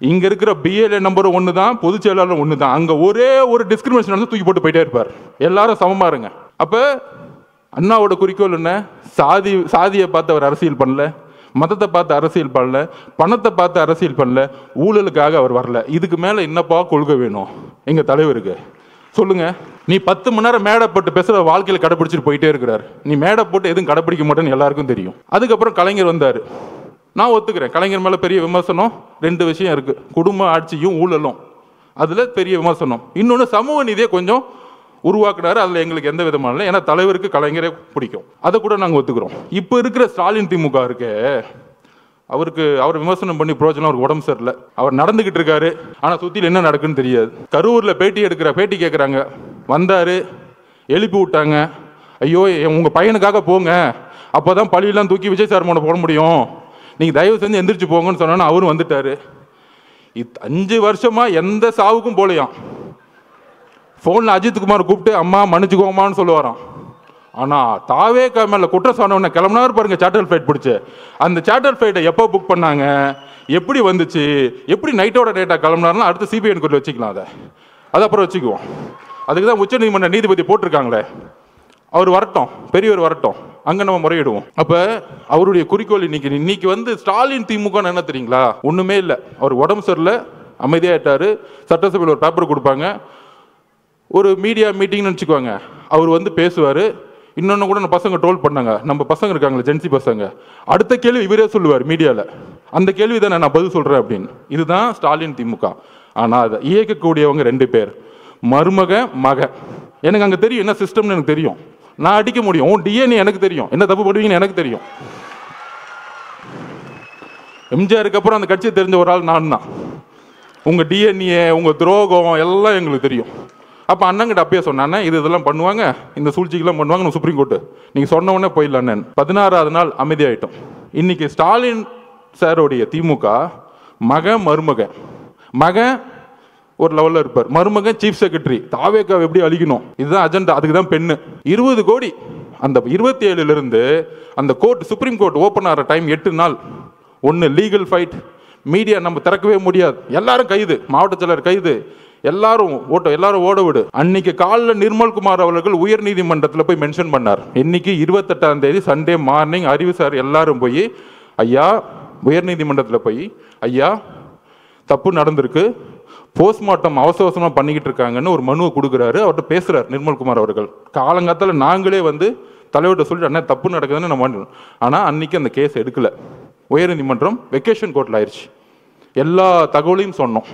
இங்க இருக்கிற பிஎல்ஏ நம்பர் 1 தான், பொதுச் செயலாளர் 1 தான். அங்க ஒரே ஒரு டிஸ்கிரிமினேஷன் வந்து தூக்கி போட்டு போயிட்டே இருப்பார். எல்லாரும் சமமா இருங்க. அப்ப அண்ணாவோட குறிக்கோள் என்ன? சாதியை பார்த்து அவர் அரசியல் பண்ணல, மதத்தை பார்த்து அரசியல் பண்ணல, பணத்தை பார்த்து அரசியல் பண்ணல, ஊழலுக்காக அவர் வரல. இதுக்கு மேல என்னப்பா கொள்கை வேணும் எங்க தலைவருக்கு? சொல்லுங்க. நீ 10 மணி நேரம் மேடை போட்டு பேசுற வாழ்க்கையில கடைபிடிச்சிட்டு போயிட்டே இருக்கிறார். நீ மேடை போட்டு எதுவும் கடைபிடிக்க மாட்டேன்னு எல்லாருக்கும் தெரியும். அதுக்கப்புறம் கலைஞர் வந்தாரு. நான் ஒத்துக்கிறேன், கலைஞர் மேல பெரிய விமர்சனம். 2 விஷயம் இருக்கு, குடும்ப ஆட்சியும் ஊழலும். அதுல பெரிய விமர்சனம். இன்னொன்னு சமூக நீதியை கொஞ்சம் உருவாக்குனாரு, அதுல எங்களுக்கு எந்த விதமான இல்லை. ஏன்னா தலைவருக்கு கலைஞரே பிடிக்கும், அதை கூட நாங்க ஒத்துக்கிறோம். இப்ப இருக்கிற ஸ்டாலின் திமுக இருக்கு, அவர் விமர்சனம் பண்ணி பிரயோஜனம். அவருக்கு உடம்பு சரியில்லை, அவர் நடந்துகிட்டு இருக்காரு, ஆனா சுத்தில என்ன நடக்குன்னு தெரியாது. கரூர்ல பேட்டி கேட்கறாங்க, வந்தாரு, எழுப்பி விட்டாங்க. ஐயோ உங்க பையனுக்காக போங்க, அப்பதான் பழியெல்லாம் தூக்கி விஜய் சார் மேல போட முடியும், நீங்க தயவு செஞ்சு எந்திரிச்சு போங்கன்னு சொன்னா அவரும் வந்துட்டாரு. 5 வருஷமா எந்த சாவுக்கும் போலையாம். போன்ல அஜித் குமார் கூப்பிட்டு அம்மா மன்னிச்சுக்கோமான்னு சொல்லுவாராம். ஆனா தாவே மேல குற்றம் சொன்ன கிளம்பினாரு பாருங்க, சார்ட்டர் ஃபிளைட் பிடிச்சு. அந்த சார்ட்டர் ஃபிளைட்டை எப்போ புக் பண்ணாங்க, எப்படி வந்துச்சு, எப்படி நைட்டோட டேட்டா கிளம்பினாருன்னா அடுத்து சிபிஐ என்கொயரி வச்சுக்கலாம். அதை அப்புறம் வச்சுக்குவோம். அதுக்கு தான் உச்ச நீதிமன்ற நீதிபதி போட்டிருக்காங்களே, அவர் வரட்டும், பெரியவர் வரட்டும், அங்க நம்ம முறையிடுவோம். அப்ப அவருடைய குறிக்கோள் இன்னைக்கு வந்து ஸ்டாலின் திமுக என்ன தெரியுங்களா? ஒண்ணுமே இல்லை. அவர் உடம்பு சரியில்லை, அமைதியாயிட்டாரு. சட்டசபையில் ஒரு பேப்பர் கொடுப்பாங்க, ஒரு மீடியா மீட்டிங்னு வச்சுக்குவாங்க, அவர் வந்து பேசுவாரு. இன்னொன்னு கூட நம்ம பசங்க ட்ரோல் பண்ணாங்க, நம்ம பசங்க இருக்காங்களே ஜென்சி பசங்க, அடுத்த கேள்வி இவரே சொல்லுவார் மீடியால, அந்த கேள்வி தான் நான் பதில் சொல்றேன் அப்படின்னு. இதுதான் ஸ்டாலின் திமுக. ஆனா அதை இயக்கக்கூடியவங்க 2 பேர், மருமக மக. எனக்கு அங்க தெரியும் என்ன சிஸ்டம்னு எனக்கு தெரியும், நான் அடிக்க முடியும். உன் டிஎன்ஏ எனக்கு தெரியும், என்ன தப்பு பண்ணுவீங்கன்னு எனக்கு தெரியும். எம்ஜிஆருக்கு அப்புறம் அந்த கட்சியை தெரிஞ்ச ஒரு ஆள் நான் தான். உங்க டிஎன்ஏ, உங்க துரோகம் எல்லாம் எங்களுக்கு தெரியும். அப்ப அண்ணங்கிட்ட அப்பயே சொன்னானே, இதெல்லாம் பண்ணுவாங்க, இந்த சூழ்ச்சிக்கெல்லாம் பண்ணுவாங்க, சுப்ரீம் கோர்ட்டு நீங்க சொன்ன உடனே போயிடலான்னு. 16வது நாள் அமைதியாயிட்டோம். இன்னைக்கு ஸ்டாலின் சாரோடைய திமுக மருமக ஒரு லெவல்ல இருப்பார், மருமகன் சீஃப் செக்ரட்டரி. தாவேக்காவை எப்படி அழிக்கணும், இதுதான் அஜெண்டா. அதுக்கு தான் பெண்ணு 20 கோடி. அந்த 27 இருந்து அந்த கோர்ட், சுப்ரீம் கோர்ட் ஓபன் ஆகிற டைம் 8 நாள். ஒன்னு லீகல் ஃபைட், மீடியா நம்ம திறக்கவே முடியாது, எல்லாரும் கைது, மாவட்ட செயலர் கைது, எல்லாரும் ஓட விடு. அன்னைக்கு காலைல நிர்மல்குமார் அவர்கள் உயர் நீதிமன்றத்தில் போய் மென்ஷன் பண்ணார். இன்னைக்கு 28ஆம் தேதி சண்டே மார்னிங் அறிவு சார் எல்லாரும் போய், ஐயா உயர் நீதிமன்றத்தில் போய், ஐயா தப்பு நடந்திருக்கு, போஸ்ட்மார்ட்டம் அவசரமாக பண்ணிக்கிட்டு இருக்காங்கன்னு ஒரு மனுவை கொடுக்குறாரு. அவர்கிட்ட பேசுறாரு நிர்மல்குமார் அவர்கள். காலங்காலத்தில் நாங்களே வந்து தலைவர்கிட்ட சொல்லிட்டு அண்ணா தப்பு நடக்குதுன்னு நம்ம, ஆனால் அன்னைக்கு அந்த கேஸ் எடுக்கல. உயர் நீதிமன்றம் வெக்கேஷன் கோர்ட்டில் ஆயிடுச்சு. எல்லா தகவலையும் சொன்னோம்.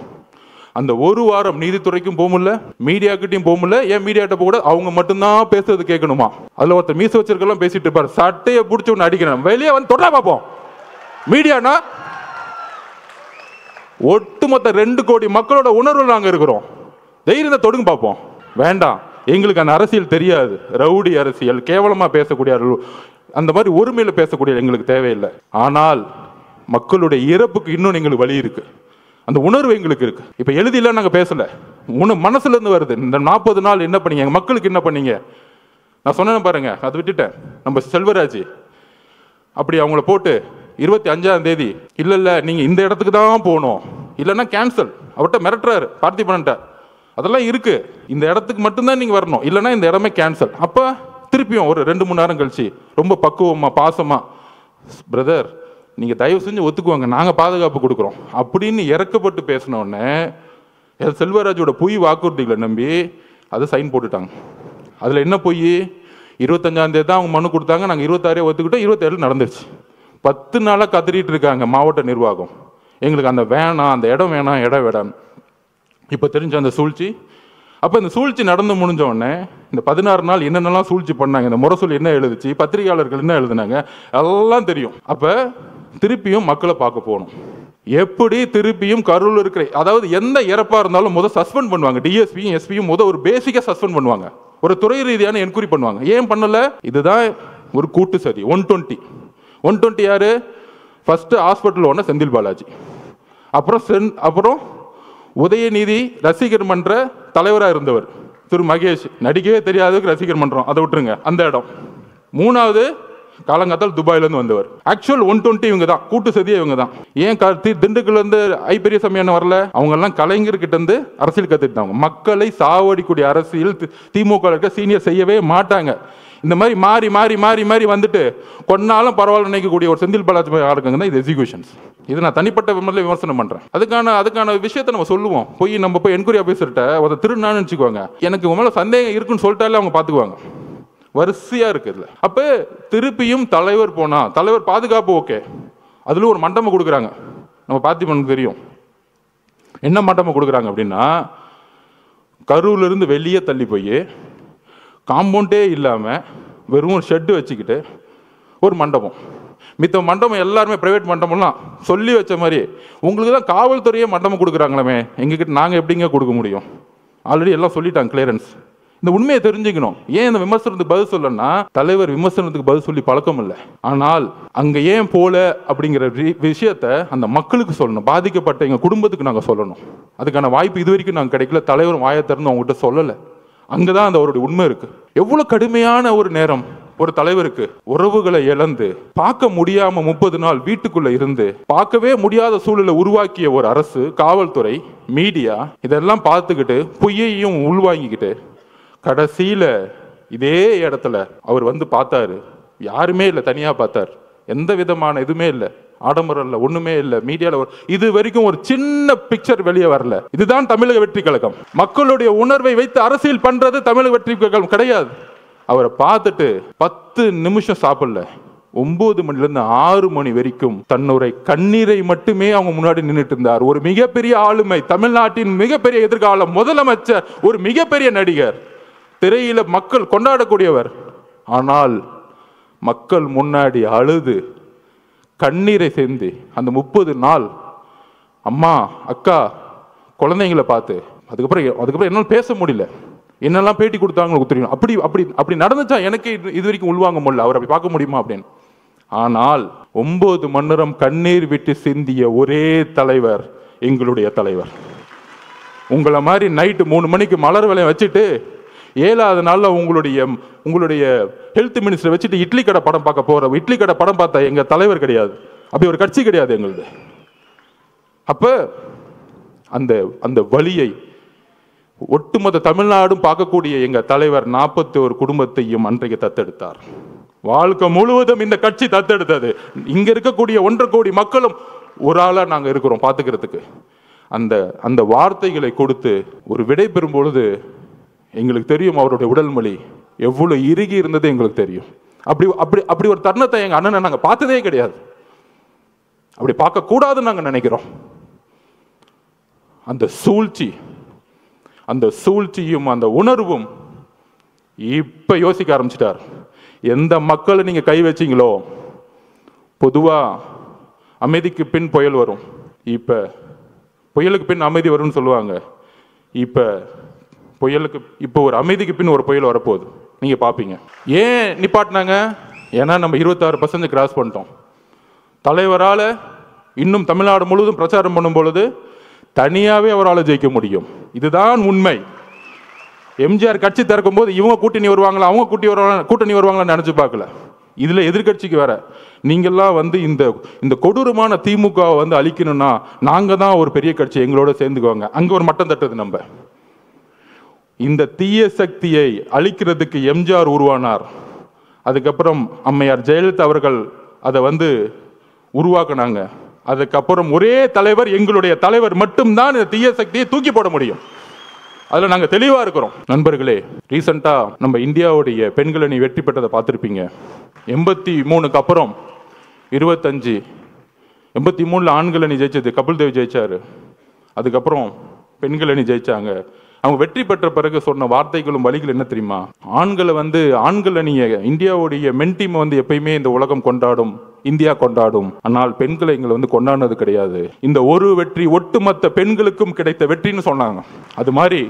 அந்த ஒரு வாரம் நீதித்துறைக்கும் போக முடியல, மீடியாக்கிட்டையும் போக முடியல. ஏன் மீடியாட்ட கூட அவங்க மட்டும்தான் பேசுறது கேட்கணுமா? அதுல ஒருத்தர் மீச வச்சிருக்கலாம் பேசிட்டு இருப்பாரு, சட்டையை பிடிச்சி ஒன்று அடிக்கிறேன், வெளியே வந்து தொடர பார்ப்போம். மீடியானா ஒட்டுமொத்த 2 கோடி மக்களோட உணர்வு நாங்க இருக்கிறோம். தைரியத்தை தொடுங்க பார்ப்போம். வேண்டாம், எங்களுக்கு அந்த அரசியல் தெரியாது. ரவுடி அரசியல், கேவலமா பேசக்கூடிய அந்த மாதிரி ஒருமையில பேசக்கூடிய எங்களுக்கு தேவையில்லை. ஆனால் மக்களுடைய இறப்புக்கு இன்னும் எங்களுக்கு வழி இருக்கு, அந்த உணர்வு எங்களுக்கு இருக்கு. இப்ப எழுதில நாங்க பேசல, மனசுல இருந்து வருது. இந்த 40 நாள் என்ன பண்ணீங்க, மக்களுக்கு என்ன பண்ணீங்க? நான் சொன்னேன் பாருங்க, அதை விட்டுட்டேன். நம்ம செல்வராஜ் அப்படி அவங்கள போட்டு 25ஆம் தேதி இல்ல நீங்க இந்த இடத்துக்கு தான் போகணும், இல்லைன்னா கேன்சல் அவர்கிட்ட மிரட்டுறாரு பார்த்திபன்ட்ட. அதெல்லாம் இருக்கு, இந்த இடத்துக்கு மட்டும்தான் நீங்க வரணும், இல்லைன்னா இந்த இடமே கேன்சல். அப்ப திருப்பியும் ஒரு 2-3 நேரம் கழிச்சு ரொம்ப பக்குவமா பாசமா, பிரதர் நீங்க தயவு செஞ்சு ஒத்துக்குவாங்க, நாங்க பாதுகாப்பு கொடுக்குறோம் அப்படின்னு இறக்கப்பட்டு பேசினோடனே செல்வராஜோட பொய் வாக்குறுதிகளை நம்பி அதை சைன் போட்டுட்டாங்க. அதுல என்ன பொய்? 25ஆம் தேதி தான் அவங்க மனு கொடுத்தாங்க, நாங்க 26 ஒத்துக்கிட்டோம், 27 நடந்துருச்சு. 10 நாளா கத்திரிட்டு இருக்காங்க மாவட்ட நிர்வாகம், எங்களுக்கு அந்த வேணாம், அந்த இடம் வேணாம், இடம் வேணாம். இப்ப தெரிஞ்ச அந்த சூழ்ச்சி. அப்ப இந்த சூழ்ச்சி நடந்து முடிஞ்ச உடனே இந்த 16 நாள் என்னென்னலாம் சூழ்ச்சி பண்ணாங்க, இந்த முரசொலி என்ன எழுதுச்சு, பத்திரிகையாளர்கள் என்ன எழுதுனாங்க, எல்லாம் தெரியும். அப்ப திருப்பியும் மக்களை பார்க்க போகணும். எப்படி திருப்பியும் கரூர் இருக்கிற, அதாவது எந்த இறப்பா இருந்தாலும் முதல் சஸ்பெண்ட் பண்ணுவாங்க. டிஎஸ்பியும் எஸ்பியும் முதல் ஒரு பேசிக்கா சஸ்பெண்ட் பண்ணுவாங்க, ஒரு துறை ரீதியான என்கொயரி பண்ணுவாங்க. ஏன் பண்ணல? இதுதான் ஒரு கூட்டு சதி. 120 யாரு? First hospital owner Senthil Balaji, அப்புறம் உதயநிதி ரசிகர் மன்ற தலைவராக இருந்தவர் திரு மகேஷ், நடிக்கவே தெரியாததுக்கு ரசிகர் மன்றம், அதை விட்டுருங்க அந்த இடம். 3வது காலங்காத்தால் துபாயிலேருந்து வந்தவர். ஆக்சுவல் 120 இவங்க தான், கூட்டு சதியே இவங்க தான். ஏன் திண்டுக்கல்ல இருந்து ஐ பெரியசாமி என்ன வரல? அவங்க எல்லாம் கலைஞர்கிட்ட இருந்து அரசியல் கத்துக்கிட்டாங்க. மக்களை சாவடிக்கூடிய அரசியல் திமுக இருக்க சீனியர் செய்யவே மாட்டாங்க. இந்த மாதிரி மாறி மாறி மாறி மாறி வந்துட்டு கொன்னாலும் பரவாயில்ல நினைக்கக்கூடிய ஒரு செந்தில் பாலாஜி ஆளுங்க இது எக்ஸிகியூஷன்ஸ். இது நான் தனிப்பட்ட விமர்சனம் பண்றேன். அதுக்கான விஷயத்தை நம்ம சொல்லுவோம். நம்ம போய் என்கொயரி ஆபீசர்கிட்ட ஒரு திருநான்னு வச்சுக்குவாங்க, எனக்கு உங்க மேல சந்தேகம் இருக்குன்னு சொல்லிட்டாலே அவங்க பாத்துக்குவாங்க. வரிசையா இருக்குதுல. அப்ப திருப்பியும் தலைவர் போனா, தலைவர் பாதுகாப்பு ஓகே, அதுல ஒரு மண்டபம் கொடுக்குறாங்க. நம்ம பார்த்திபனுக்கு தெரியும் என்ன மண்டபம் கொடுக்குறாங்க அப்படின்னா, கரூர்ல இருந்து வெளியே தள்ளி போய் காம்பவுண்டே இல்லாம வெறும் ஒரு ஷெட்டு வச்சுக்கிட்டு ஒரு மண்டபம். மித்த மண்டபம் எல்லாருமே பிரைவேட் மண்டபம்லாம் சொல்லி வச்ச மாதிரி, உங்களுக்கு தான் காவல்துறையே மண்டபம் கொடுக்குறாங்களே, எங்ககிட்ட நாங்கள் எப்படிங்க கொடுக்க முடியும்? ஆல்ரெடி எல்லாம் சொல்லிட்டாங்க, கிளியரன்ஸ். இந்த உண்மையை தெரிஞ்சுக்கணும். ஏன் இந்த விமர்சனத்துக்கு பதில் சொல்லணும்னா, தலைவர் விமர்சனத்துக்கு பதில் சொல்லி பழக்கம் இல்லை. ஆனால் அங்க ஏன் போல அப்படிங்கிற விஷயத்த அந்த மக்களுக்கு சொல்லணும், பாதிக்கப்பட்ட எங்க குடும்பத்துக்கு நாங்கள் சொல்லணும். அதுக்கான வாய்ப்பு இது வரைக்கும் நாங்கள் கிடைக்கல. தலைவர் வாயை திறந்து அவங்ககிட்ட சொல்லலை. அங்கதான் அந்த அவருடைய உண்மை இருக்கு. எவ்வளவு கடுமையான ஒரு நேரம் ஒரு தலைவருக்கு, உறவுகளை இழந்து பார்க்க முடியாம 30 நாள் வீட்டுக்குள்ள இருந்து பார்க்கவே முடியாத சூழலை உருவாக்கிய ஒரு அரசு, காவல்துறை, மீடியா இதெல்லாம் பார்த்துக்கிட்டு பொய்யையும் உள்வாங்கிக்கிட்டு கடைசியில இதே இடத்துல அவர் வந்து பார்த்தாரு. யாருமே இல்லை, தனியா பார்த்தார். எந்த விதமான இதுமே இல்லை, ஆடம்பரம் இல்லை, ஒண்ணுமே இல்லை. மீடியால இது வரைக்கும் ஒரு சின்ன பிக்சர் வெளியே வரல. இதுதான் தமிழக வெற்றி கழகம். மக்களுடைய உணர்வை வைத்து அரசியல் பண்றது தமிழக வெற்றி கழகம் கிடையாது. அவரை பார்த்துட்டு 10 நிமிஷம் சாப்பிடல, 9 மணிலிருந்து 6 மணி வரைக்கும் தன்னுடைய கண்ணீரை மட்டுமே அவங்க முன்னாடி நின்றுட்டு இருந்தார். ஒரு மிகப்பெரிய ஆளுமை, தமிழ்நாட்டின் மிகப்பெரிய எதிர்கால முதலமைச்சர், ஒரு மிகப்பெரிய நடிகர், திரையில மக்கள் கொண்டாடக்கூடியவர். ஆனால் மக்கள் முன்னாடி அழுது கண்ணீரை சேர்ந்து அந்த 30 நாள் அம்மா அக்கா குழந்தைங்களை பார்த்து அதுக்கப்புறம் என்னால் பேச முடியல. என்னெல்லாம் பேட்டி கொடுத்தாங்க தெரியும். அப்படி நடந்துச்சா எனக்கு இது வரைக்கும் உள்வாங்க முடியல. அவர் அப்படி பார்க்க முடியுமா அப்படின்னு. ஆனால் 9 மணி நேரம் கண்ணீர் விட்டு சிந்திய ஒரே தலைவர் எங்களுடைய தலைவர். உங்களை மாதிரி நைட்டு 3 மணிக்கு மலர் விலையை வச்சுட்டு 7வது நாள்ல உங்களுடைய ஹெல்த் மினிஸ்டர் வச்சுட்டு இட்லி கடை படம் பார்க்க போற, இட்லி கடை படம் பார்த்தா எங்க தலைவர் கிடையாது. அப்படி ஒரு கட்சி கிடையாது எங்களுது. அப்ப அந்த வலியை ஒட்டுமொத்த தமிழ்நாடும் பார்க்கக்கூடிய எங்க தலைவர் 41 குடும்பத்தையும் அன்றைக்கு தத்தெடுத்தார். வாழ்க்கை முழுவதும் இந்த கட்சி தத்தெடுத்தது. இங்க இருக்கக்கூடிய 1.5 கோடி மக்களும் ஒரு ஆளா நாங்க இருக்கிறோம் பார்த்துக்கிறதுக்கு. அந்த வார்த்தைகளை கொடுத்து ஒரு விடை பெறும் பொழுது எங்களுக்கு தெரியும் அவருடைய உடல் மொழி எவ்வளவு இறுகி இருந்தது எங்களுக்கு தெரியும். அப்படி ஒரு தருணத்தை எங்க அண்ணனை நாங்க பார்த்ததே கிடையாது. அப்படி பார்க்க கூடாதுன்னு நாங்க நினைக்கிறோம். அந்த சூழ்ச்சியும் அந்த உணர்வும் இப்ப யோசிக்க ஆரம்பிச்சிட்டார். எந்த மக்களை நீங்க கை வச்சீங்களோ, பொதுவா அமைதிக்கு பின் புயல் வரும். இப்ப புயலுக்கு பின் அமைதி வரும்னு சொல்லுவாங்க. இப்போ ஒரு அமைதிக்கு பின் ஒரு புயல் வரப்போகுது, நீங்கள் பார்ப்பீங்க. ஏன் நிப்பாட்டினாங்க? ஏன்னா நம்ம 26% கிராஸ் பண்ணிட்டோம். தலைவரால் இன்னும் தமிழ்நாடு முழுவதும் பிரச்சாரம் பண்ணும் பொழுது தனியாகவே அவரால் ஜெயிக்க முடியும். இதுதான் உண்மை. எம்ஜிஆர் கட்சி திறக்கும் போது இவங்க கூட்டணி வருவாங்களா, அவங்க கூட்டணி வருவாங்களான்னு நினச்சி பார்க்கல. இதில் எதிர்கட்சிக்கு வேற நீங்கள்லாம் வந்து இந்த கொடூரமான திமுகவை வந்து அழிக்கணும்னா நாங்கள் தான் ஒரு பெரிய கட்சி, எங்களோட சேர்ந்துக்குவாங்க. அங்கே ஒரு மட்டம் தட்டுது. நம்ம இந்த தீய சக்தியை அழிக்கிறதுக்கு எம்ஜிஆர் உருவானார். அதுக்கப்புறம் அம்மையார் ஜெயலலிதா அவர்கள் அதை வந்து உருவாக்குனாங்க. அதுக்கப்புறம் ஒரே தலைவர், எங்களுடைய தலைவர் மட்டும்தான் இந்த தீய சக்தியை தூக்கி போட முடியும். அதில் நாங்கள் தெளிவாக இருக்கிறோம். நண்பர்களே, ரீசெண்டாக நம்ம இந்தியாவுடைய பெண்கள் அணி வெற்றி பெற்றதை பார்த்துருப்பீங்க. 83க்கு அப்புறம் 25, 83ல் ஆண்கள் அணி ஜெயிச்சது கபில் தேவ் ஜெயிச்சாரு. அதுக்கப்புறம் பெண்கள் அணி ஜெயிச்சாங்க. அவங்க வெற்றி பெற்ற பிறகு சொன்ன வார்த்தைகளும் வழிகள் என்ன தெரியுமா? ஆண்கள் அணியை, இந்தியாவுடைய மென் டீமை வந்து எப்பயுமே இந்த உலகம் கொண்டாடும், இந்தியா கொண்டாடும். ஆனால் பெண்களை எங்களை வந்து கொண்டாடினது கிடையாது. இந்த ஒரு வெற்றி ஒட்டுமொத்த பெண்களுக்கும் கிடைத்த வெற்றின்னு சொன்னாங்க. அது மாதிரி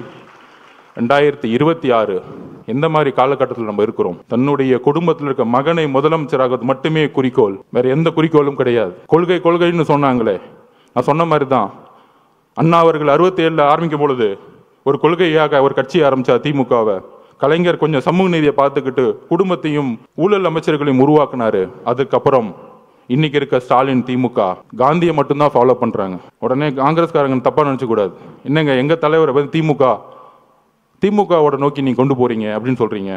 2026 எந்த மாதிரி காலகட்டத்தில் நம்ம இருக்கிறோம்? தன்னுடைய குடும்பத்தில் இருக்க மகனை முதலமைச்சராக மட்டுமே குறிக்கோள், வேற எந்த குறிக்கோளும் கிடையாது. கொள்கைன்னு சொன்னாங்களே, நான் சொன்ன மாதிரி தான். அண்ணா அவர்கள் 67 ஆரம்பிக்கும் பொழுது ஒரு கொள்கையாக ஒரு கட்சி ஆரம்பிச்சா திமுகவை. கலைஞர் கொஞ்சம் சமூக நீதியை பார்த்துக்கிட்டு குடும்பத்தையும் ஊழல் அமைச்சர்களையும் உருவாக்குனாரு. அதுக்கப்புறம் இன்னைக்கு இருக்க ஸ்டாலின் திமுக காந்தியை மட்டும்தான் ஃபாலோ பண்றாங்க. உடனே காங்கிரஸ்காரங்க தப்பா நினைச்ச கூடாது. என்னங்க எங்க தலைவரை வந்து திமுகவோட நோக்கி நீங்க கொண்டு போறீங்க அப்படின்னு சொல்றீங்க.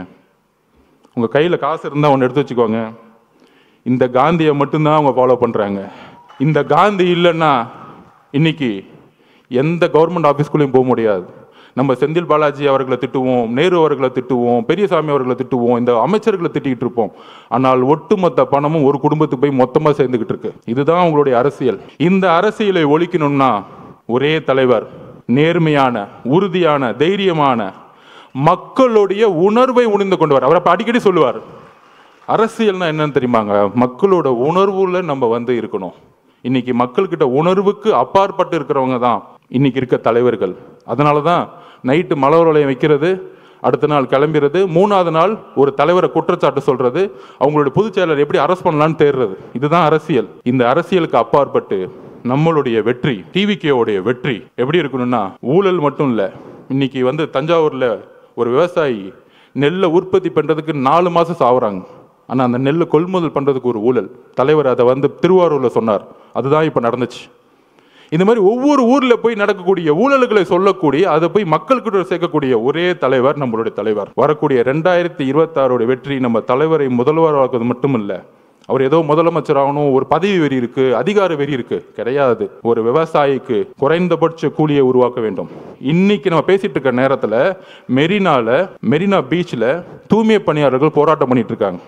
உங்க கையில காசு இருந்தா ஒன்று எடுத்து வச்சுக்கோங்க. இந்த காந்தியை மட்டும்தான் அவங்க ஃபாலோ பண்றாங்க. இந்த காந்தி இல்லைன்னா இன்னைக்கு எந்த கவர்மெண்ட் ஆஃபீஸ்குள்ளேயும் போக முடியாது. நம்ம செந்தில் பாலாஜி அவர்களை திட்டுவோம், நேரு அவர்களை திட்டுவோம், பெரியசாமி அவர்களை திட்டுவோம், இந்த அமைச்சர்களை திட்டிக்கிட்டு இருப்போம். ஆனால் ஒட்டுமொத்த பணமும் ஒரு குடும்பத்துக்கு போய் மொத்தமாக சேர்ந்துக்கிட்டு இருக்கு. இதுதான் உங்களுடைய அரசியல். இந்த அரசியலை ஒழிக்கணும்னா ஒரே தலைவர், நேர்மையான, உறுதியான, தைரியமான, மக்களுடைய உணர்வை உணர்ந்து கொண்டு வர. அவர் அடிக்கடி சொல்லுவார், அரசியல்னா என்னன்னு தெரியுமாங்க? மக்களோட உணர்வுல நம்ம வந்து இருக்கணும். இன்னைக்கு மக்கள்கிட்ட உணர்வுக்கு அப்பாற்பட்டு இருக்கிறவங்க தான் இன்னைக்கு இருக்க தலைவர்கள். அதனால தான் நைட்டு மலர் வளையம் வைக்கிறது, அடுத்த நாள் கிளம்பிடுறது, 3வது நாள் ஒரு தலைவரை குற்றச்சாட்டு சொல்றது, அவங்களுடைய பொதுச் செயலர் எப்படி அரெஸ்ட் பண்ணலான்னு தேடுறது. இதுதான் அரசியல். இந்த அரசியலுக்கு அப்பாற்பட்டு நம்மளுடைய வெற்றி, டிவிகேவுடைய வெற்றி எப்படி இருக்கணும்னா, ஊழல் மட்டும் இல்லை. இன்னைக்கு வந்து தஞ்சாவூர்ல ஒரு விவசாயி நெல்லை உற்பத்தி பண்றதுக்கு 4 மாசம் சாவுறாங்க. ஆனால் அந்த நெல்லை கொள்முதல் பண்றதுக்கு ஒரு ஊழல். தலைவர் அதை வந்து திருவாரூர்ல சொன்னார். அதுதான் இப்போ நடந்துச்சு. இந்த மாதிரி ஒவ்வொரு ஊர்ல போய் நடக்கக்கூடிய ஊழல்களை சொல்லக்கூடிய, அதை போய் மக்கள்கிட்ட சேர்க்கக்கூடிய ஒரே தலைவர் நம்மளுடைய தலைவர். வரக்கூடிய 2026 வெற்றி நம்ம தலைவரை முதல்வராக்குவது மட்டும் இல்ல, அவர் ஏதோ முதலமைச்சராகணும், ஒரு பதவி வெறி இருக்கு, அதிகார வெறி இருக்கு, கிடையாது. ஒரு விவசாயிக்கு குறைந்தபட்ச கூலியை உருவாக்க வேண்டும். இன்னைக்கு நம்ம பேசிட்டு இருக்க நேரத்துல மெரினா பீச்ல தூய்மை பணியாளர்கள் போராட்டம் பண்ணிட்டு இருக்காங்க.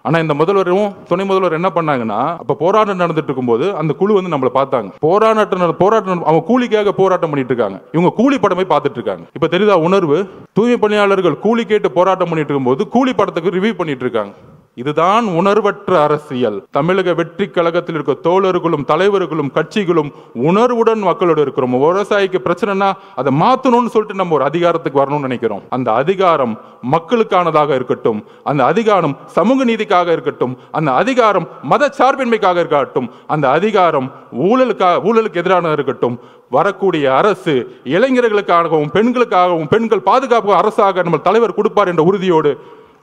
ஆனா இந்த முதல்வரும் துணை முதல்வர் என்ன பண்ணாங்கன்னா, அப்ப போராட்டம் நடந்துட்டு இருக்கும்போது அந்த குழு வந்து நம்மளை பார்த்தாங்க. போராட்டம் அவங்க கூலிக்காக போராட்டம் பண்ணிட்டு இருக்காங்க. இவங்க கூலி படமே பார்த்துட்டு இருக்காங்க. இப்ப தெரியுதா உணர்வு? தூய்மை பணியாளர்கள் கூலி கேட்டு போராட்டம் பண்ணிட்டு இருக்கும்போது கூலி படத்துக்கு ரிவ்யூ பண்ணிட்டு இருக்காங்க. இதுதான் உணர்வற்ற அரசியல். தமிழக வெற்றி கழகத்தில் இருக்க தோழர்களும் தலைவர்களும் கட்சிகளும் உணர்வுடன் மக்களோடு இருக்கிறோம். விவசாயிக்கு பிரச்சனைனா அதை மாத்தணும்னு சொல்லிட்டு நம்ம ஒரு அதிகாரத்துக்கு வரணும்னு நினைக்கிறோம். அந்த அதிகாரம் மக்களுக்கானதாக இருக்கட்டும், அந்த அதிகாரம் சமூக நீதிக்காக இருக்கட்டும், அந்த அதிகாரம் மத சார்பின்மைக்காக இருக்கட்டும், அந்த அதிகாரம் ஊழலுக்கு எதிரான இருக்கட்டும். வரக்கூடிய அரசு இளைஞர்களுக்காகவும் பெண்களுக்காகவும், பெண்கள் பாதுகாப்பு அரசாக நம்ம தலைவர் கொடுப்பார் என்ற உறுதியோடு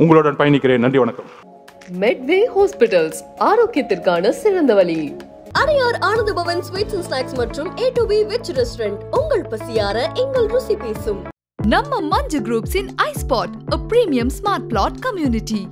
உங்களுடன் பயணிக்கிறேன். நன்றி, வணக்கம். மெட்வே ஹாஸ்பிட்டல்ஸ், ஆரோக்கியத்திற்கான சிறந்த வழி. Adyar Ananda Pawan sweets and snacks மற்றும் A2B வெஜ் ரெஸ்டாரண்ட். உங்கள் பசியார எங்கள் ருசி பேசும். நம்ம மஞ்சு குரூப்ஸ் இன் Icepot, a premium smart plot community.